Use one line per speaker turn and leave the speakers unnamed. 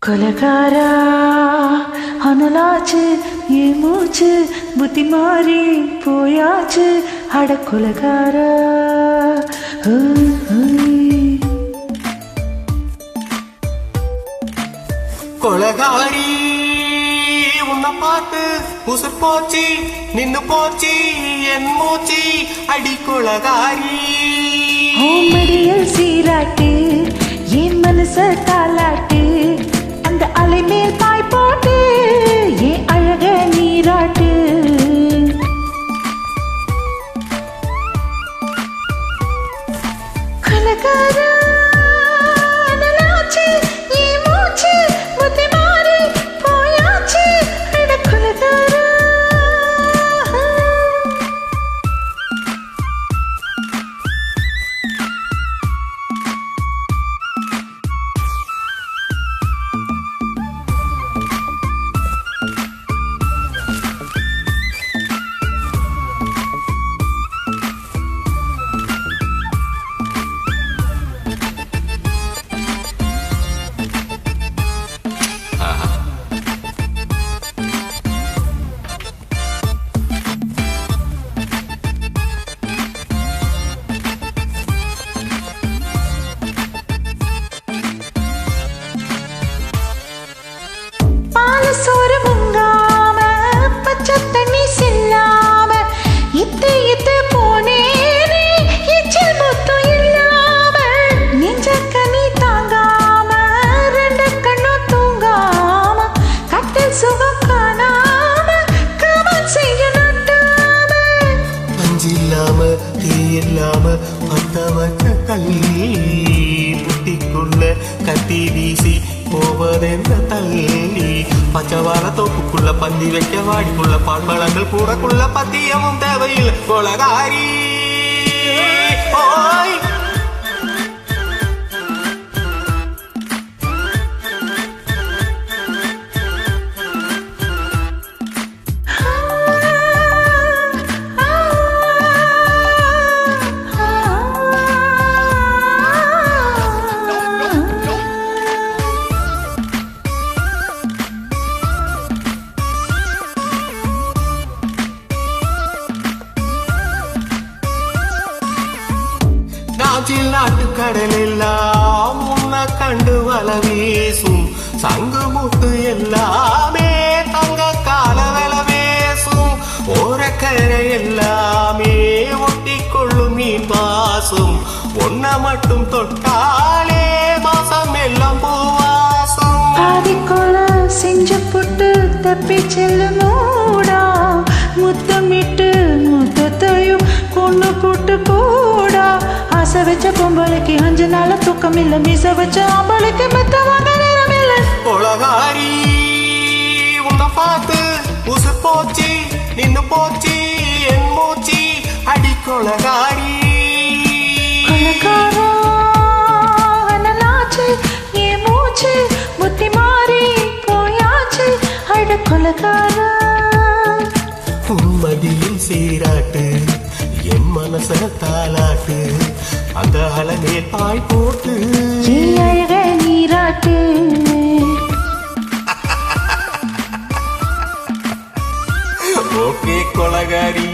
கொலகாரா அனலாச்சு ஏ மூச்சு புத்தி மாறி போயாச்சு அட கொலகாரா
கொலகாரி உன்னை பார்த்து உசுர் போச்சு நின்னு போச்சு என் மூச்சு அடி கொலகாரி
மடியல் சீராட்டு என் மனச தாலாட்டு அந்த அலை மேல் பாய் போட்டு என் அழக நீராட்டு கொலகாரா அனலாச்சு ஏ மூச்சு புத்தி மாறி போயாச்சு அட கொலகாரா சோறு முங்காம பச்சை தண்ணி செல்லாம இத்து இத்து போனேனே எச்சில் முத்தம் இல்லாம நெஞ்ச கனி தாங்காம ரெண்டு கண்ணும் தூங்காம கட்டில் சுகம் காணாம கவன் செய்ய நட்டாம
அஞ்சு இல்லாம தீ இல்லாம பத்த வச்ச கல்லி புட்டிக்குள்ள கட்டி வீசி போவதென்ற தள்ளி பச்சவார தோப்புக்குள்ள பந்தி வைக்க வாடிக்குள்ள பால்மலங்கள் கூடக்குள்ள பத்தியமும் தேவையில் கொலகாரி ஓய் நாட்டு கடல் எல்லாம் முன்ன கண்டு வல வீசும் சங்கு முத்து எல்லாமே தங்க கால வல வேசும் ஓரக்கரை எல்லாமே ஒட்டி கொள்ளும் மீன் வாசும் ஒன்ன மட்டும் தொட்டாலே மாசம் எல்லாம் பூவாசும்
ஆதிக்கொல செஞ்ச புட்டு தப்பி செல்லுமோடா முத்தமிட்டு முத்தத்தையும் பொண்ணு போட்டு போடா ஆசை வச்ச பொம்பளைக்கு அஞ்சு நாள தூக்கம் இல்ல மீச வச்ச ஆம்பளைக்கு மெத்த வாங்க நேரம் இல்ல
கொலகாரி உன்னை பார்த்து உசு போச்சு நின்னு போச்சு என் மூச்சு அடி கொலகாரி
கொலகாரா அனலாச்சு ஏ மூச்சு புத்தி மாறி போயாச்சு அட கொலகாரா
உம்மதியில் சீராட்டு என் மனச தாலாட்டு அந்த அலமே பாய் போட்டு
அழக நீராட்டு
ஓகே கொலகாரி